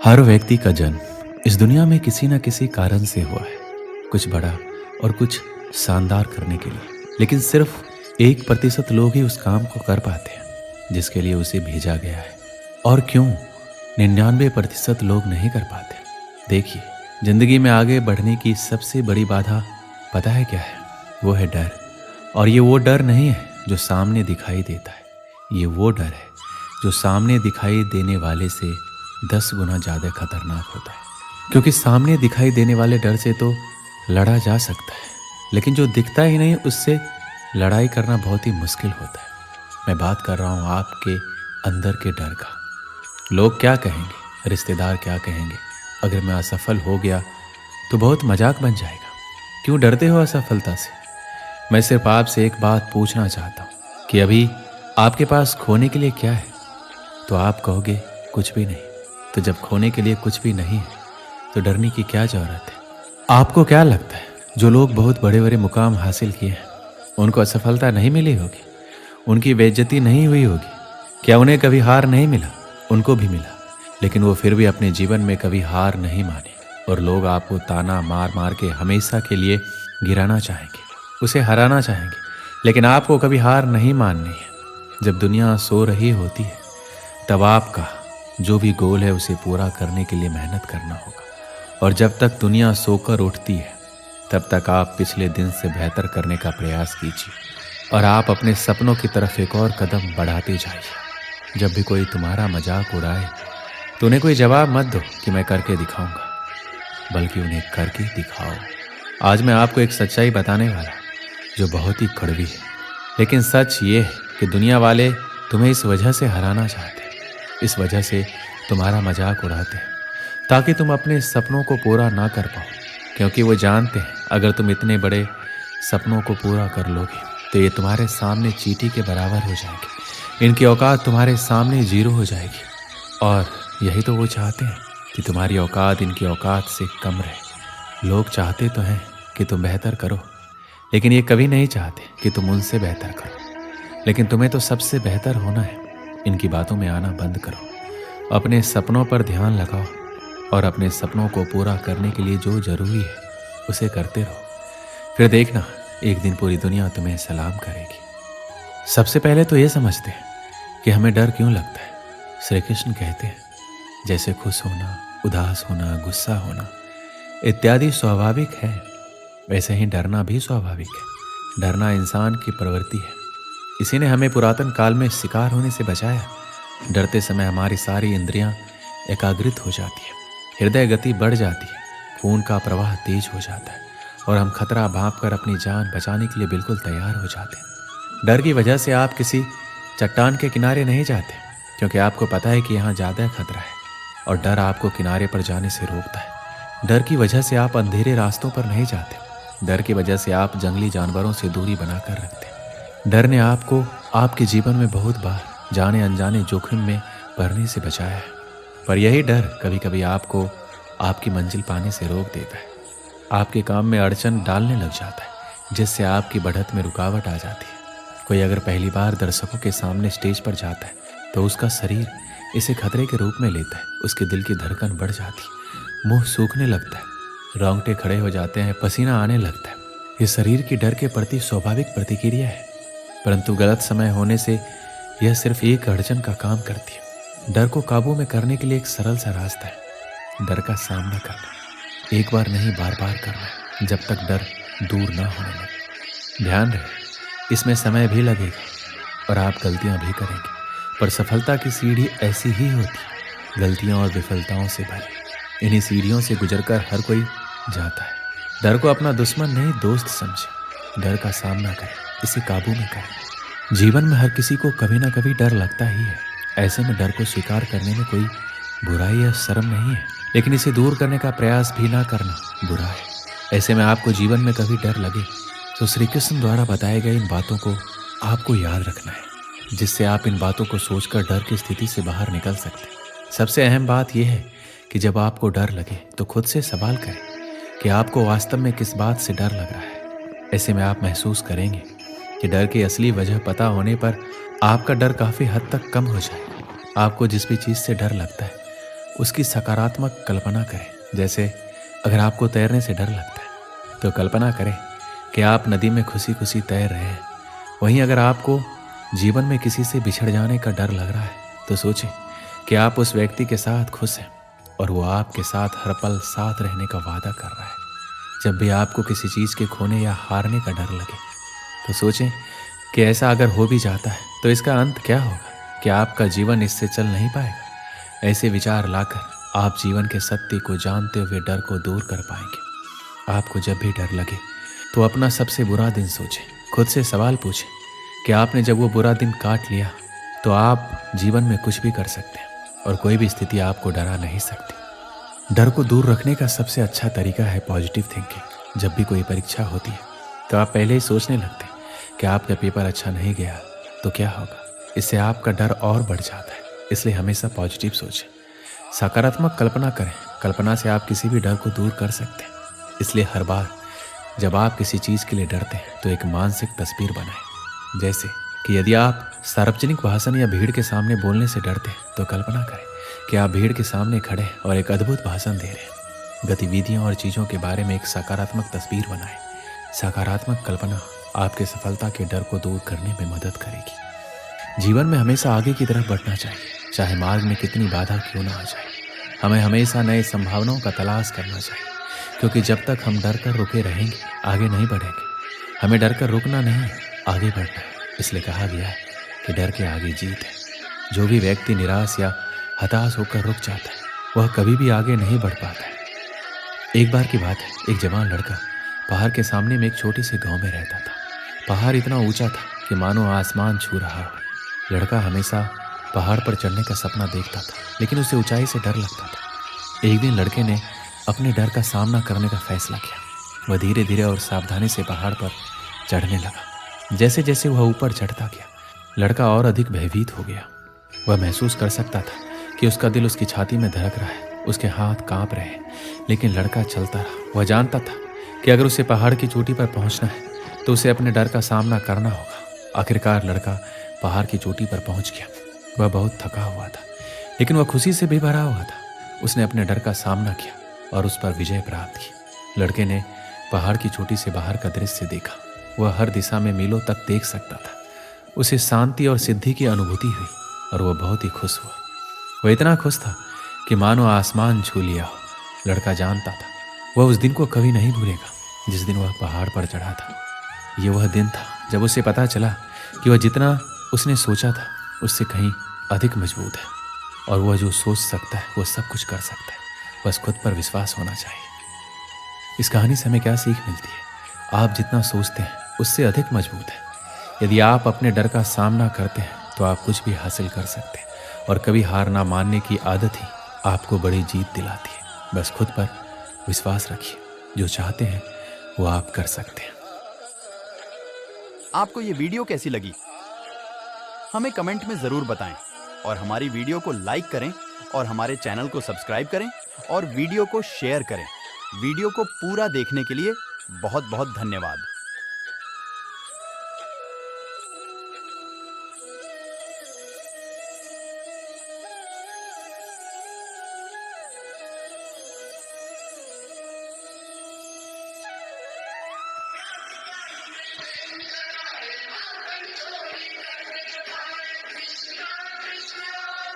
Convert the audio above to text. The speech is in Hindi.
हर व्यक्ति का जन्म इस दुनिया में किसी न किसी कारण से हुआ है, कुछ बड़ा और कुछ शानदार करने के लिए। लेकिन सिर्फ 1% लोग ही उस काम को कर पाते हैं जिसके लिए उसे भेजा गया है। और क्यों 99% लोग नहीं कर पाते? देखिए, जिंदगी में आगे बढ़ने की सबसे बड़ी बाधा पता है क्या है? वो है डर। और ये वो डर नहीं है जो सामने दिखाई देता है, ये वो डर है जो सामने दिखाई देने वाले से 10 गुना ज़्यादा खतरनाक होता है। क्योंकि सामने दिखाई देने वाले डर से तो लड़ा जा सकता है, लेकिन जो दिखता ही नहीं उससे लड़ाई करना बहुत ही मुश्किल होता है। मैं बात कर रहा हूँ आपके अंदर के डर का। लोग क्या कहेंगे, रिश्तेदार क्या कहेंगे, अगर मैं असफल हो गया तो बहुत मजाक बन जाएगा। क्यों डरते हो असफलता से? मैं सिर्फ आपसे एक बात पूछना चाहता हूँ कि अभी आपके पास खोने के लिए क्या है? तो आप कहोगे कुछ भी नहीं। तो जब खोने के लिए कुछ भी नहीं है तो डरने की क्या जरूरत है? आपको क्या लगता है जो लोग बहुत बड़े बड़े मुकाम हासिल किए हैं उनको असफलता नहीं मिली होगी? उनकी बेइज्जती नहीं हुई होगी? क्या उन्हें कभी हार नहीं मिला? उनको भी मिला, लेकिन वो फिर भी अपने जीवन में कभी हार नहीं माने। और लोग आपको ताना मार मार के हमेशा के लिए गिराना चाहेंगे, उसे हराना चाहेंगे, लेकिन आपको कभी हार नहीं माननी है। जब दुनिया सो रही होती है तब आपका जो भी गोल है उसे पूरा करने के लिए मेहनत करना होगा। और जब तक दुनिया सोकर उठती है तब तक आप पिछले दिन से बेहतर करने का प्रयास कीजिए और आप अपने सपनों की तरफ एक और कदम बढ़ाते जाइए। जब भी कोई तुम्हारा मजाक उड़ाए तो उन्हें कोई जवाब मत दो कि मैं करके दिखाऊंगा, बल्कि उन्हें करके दिखाओ। आज मैं आपको एक सच्चाई बताने वाला जो बहुत ही कड़वी है, लेकिन सच ये है कि दुनिया वाले तुम्हें इस वजह से हराना चाहते हैं, इस वजह से तुम्हारा मजाक उड़ाते हैं ताकि तुम अपने सपनों को पूरा ना कर पाओ। क्योंकि वो जानते हैं अगर तुम इतने बड़े सपनों को पूरा कर लोगे तो ये तुम्हारे सामने चींटी के बराबर हो जाएंगे, इनकी औकात तुम्हारे सामने जीरो हो जाएगी। और यही तो वो चाहते हैं कि तुम्हारी औकात इनकी औकात से कम रहे। लोग चाहते तो हैं कि तुम बेहतर करो, लेकिन ये कभी नहीं चाहते कि तुम उनसे बेहतर करो। लेकिन तुम्हें तो सबसे बेहतर होना है। इनकी बातों में आना बंद करो, अपने सपनों पर ध्यान लगाओ और अपने सपनों को पूरा करने के लिए जो जरूरी है उसे करते रहो। फिर देखना, एक दिन पूरी दुनिया तुम्हें सलाम करेगी। सबसे पहले तो ये समझते हैं कि हमें डर क्यों लगता है। श्री कृष्ण कहते हैं जैसे खुश होना, उदास होना, गुस्सा होना इत्यादि स्वाभाविक है, वैसे ही डरना भी स्वाभाविक है। डरना इंसान की प्रवृत्ति है। इसी ने हमें पुरातन काल में शिकार होने से बचाया। डरते समय हमारी सारी इंद्रियां एकाग्रित हो जाती है, हृदय गति बढ़ जाती है, खून का प्रवाह तेज हो जाता है और हम खतरा भांप कर अपनी जान बचाने के लिए बिल्कुल तैयार हो जाते हैं। डर की वजह से आप किसी चट्टान के किनारे नहीं जाते, क्योंकि आपको पता है कि यहाँ ज़्यादा खतरा है और डर आपको किनारे पर जाने से रोकता है। डर की वजह से आप अंधेरे रास्तों पर नहीं जाते। डर की वजह से आप जंगली जानवरों से दूरी बनाकर रखते हैं। डर ने आपको आपके जीवन में बहुत बार जाने अनजाने जोखिम में पड़ने से बचाया है। पर यही डर कभी कभी आपको आपकी मंजिल पाने से रोक देता है, आपके काम में अड़चन डालने लग जाता है, जिससे आपकी बढ़त में रुकावट आ जाती है। कोई अगर पहली बार दर्शकों के सामने स्टेज पर जाता है तो उसका शरीर इसे खतरे के रूप में लेता है। उसके दिल की धड़कन बढ़ जाती है, मुंह सूखने लगता है, रोंगटे खड़े हो जाते हैं, पसीना आने लगता है। ये शरीर की डर के प्रति स्वाभाविक प्रतिक्रिया है, परंतु गलत समय होने से यह सिर्फ एक अड़चन का काम करती है। डर को काबू में करने के लिए एक सरल सा रास्ता है, डर का सामना करना। एक बार नहीं, बार बार करना, जब तक डर दूर ना होने लगे। ध्यान रहे, इसमें समय भी लगेगा और आप गलतियां भी करेंगे, पर सफलता की सीढ़ी ऐसी ही होती है, गलतियों और विफलताओं से भरी। इन्हीं सीढ़ियों से गुजरकर हर कोई जाता है। डर को अपना दुश्मन नहीं, दोस्त समझे। डर का सामना करें, इसे काबू में करें। जीवन में हर किसी को कभी ना कभी डर लगता ही है। ऐसे में डर को स्वीकार करने में कोई बुराई या शर्म नहीं है, लेकिन इसे दूर करने का प्रयास भी ना करना बुरा है। ऐसे में आपको जीवन में कभी डर लगे तो श्री कृष्ण द्वारा बताए गए इन बातों को आपको याद रखना है, जिससे आप इन बातों को सोचकर डर की स्थिति से बाहर निकल सकते हैं। सबसे अहम बात यह है कि जब आपको डर लगे तो खुद से सवाल करें कि आपको वास्तव में किस बात से डर लग रहा है। ऐसे में आप महसूस करेंगे कि डर की असली वजह पता होने पर आपका डर काफ़ी हद तक कम हो जाएगा। आपको जिस भी चीज़ से डर लगता है उसकी सकारात्मक कल्पना करें। जैसे अगर आपको तैरने से डर लगता है तो कल्पना करें कि आप नदी में खुशी खुशी तैर रहे हैं। वहीं अगर आपको जीवन में किसी से बिछड़ जाने का डर लग रहा है तो सोचें कि आप उस व्यक्ति के साथ खुश हैं और वो आपके साथ हर पल साथ रहने का वादा कर रहा है। जब भी आपको किसी चीज़ के खोने या हारने का डर लगे तो सोचें कि ऐसा अगर हो भी जाता है तो इसका अंत क्या होगा, क्या आपका जीवन इससे चल नहीं पाएगा। ऐसे विचार लाकर आप जीवन के सत्य को जानते हुए डर को दूर कर पाएंगे। आपको जब भी डर लगे तो अपना सबसे बुरा दिन सोचें, खुद से सवाल पूछें कि आपने जब वो बुरा दिन काट लिया तो आप जीवन में कुछ भी कर सकते हैं और कोई भी स्थिति आपको डरा नहीं सकती। डर को दूर रखने का सबसे अच्छा तरीका है पॉजिटिव थिंकिंग। जब भी कोई परीक्षा होती है तो आप पहले ही सोचने लगते हैं कि आपका पेपर अच्छा नहीं गया तो क्या होगा। इससे आपका डर और बढ़ जाता है। इसलिए हमेशा पॉजिटिव सोचें, सकारात्मक कल्पना करें। कल्पना से आप किसी भी डर को दूर कर सकते हैं। इसलिए हर बार जब आप किसी चीज़ के लिए डरते हैं तो एक मानसिक तस्वीर बनाएं। जैसे कि यदि आप सार्वजनिक भाषण या भीड़ के सामने बोलने से डरते हैं तो कल्पना करें कि आप भीड़ के सामने खड़े और एक अद्भुत भाषण दे रहे हैं। गतिविधियों और चीज़ों के बारे में एक सकारात्मक तस्वीर बनाएं। सकारात्मक कल्पना आपके सफलता के डर को दूर करने में मदद करेगी। जीवन में हमेशा आगे की तरफ बढ़ना चाहिए, चाहे मार्ग में कितनी बाधा क्यों ना आ जाए। हमें हमेशा नए संभावनाओं का तलाश करना चाहिए, क्योंकि जब तक हम डर कर रुके रहेंगे आगे नहीं बढ़ेंगे। हमें डर कर रुकना नहीं है, आगे बढ़ना है। इसलिए कहा गया है कि डर के आगे जीत है। जो भी व्यक्ति निराश या हताश होकर रुक जाता है वह कभी भी आगे नहीं बढ़ पाता है। एक बार की बात है, एक जवान लड़का पहाड़ के सामने में एक छोटे से गांव में रहता था। पहाड़ इतना ऊंचा था कि मानो आसमान छू रहा हो। लड़का हमेशा पहाड़ पर चढ़ने का सपना देखता था, लेकिन उसे ऊंचाई से डर लगता था। एक दिन लड़के ने अपने डर का सामना करने का फैसला किया। वह धीरे धीरे और सावधानी से पहाड़ पर चढ़ने लगा। जैसे जैसे वह ऊपर चढ़ता गया लड़का और अधिक भयभीत हो गया। वह महसूस कर सकता था कि उसका दिल उसकी छाती में धड़क रहा है, उसके हाथ कांप रहे हैं, लेकिन लड़का चलता रहा। वह जानता था कि अगर उसे पहाड़ की चोटी पर पहुंचना है तो उसे अपने डर का सामना करना होगा। आखिरकार लड़का पहाड़ की चोटी पर पहुंच गया। वह बहुत थका हुआ था, लेकिन वह खुशी से भी भरा हुआ था। उसने अपने डर का सामना किया और उस पर विजय प्राप्त की। लड़के ने पहाड़ की चोटी से बाहर का दृश्य देखा। वह हर दिशा में मीलों तक देख सकता था। उसे शांति और सिद्धि की अनुभूति हुई और वह बहुत ही खुश हुआ। वह इतना खुश था कि मानो आसमान छू लिया हो। लड़का जानता था वह उस दिन को कभी नहीं भूलेगा जिस दिन वह पहाड़ पर चढ़ा था। ये वह दिन था जब उसे पता चला कि वह जितना उसने सोचा था उससे कहीं अधिक मजबूत है और वह जो सोच सकता है वह सब कुछ कर सकता है। बस खुद पर विश्वास होना चाहिए। इस कहानी से हमें क्या सीख मिलती है? आप जितना सोचते हैं उससे अधिक मजबूत है। यदि आप अपने डर का सामना करते हैं तो आप कुछ भी हासिल कर सकते हैं और कभी हार ना मानने की आदत ही आपको बड़ी जीत दिलाती है। बस खुद पर विश्वास रखिए। जो चाहते हैं वो आप कर सकते हैं। आपको ये वीडियो कैसी लगी हमें कमेंट में जरूर बताएं और हमारी वीडियो को लाइक करें और हमारे चैनल को सब्सक्राइब करें और वीडियो को शेयर करें। वीडियो को पूरा देखने के लिए बहुत बहुत धन्यवाद।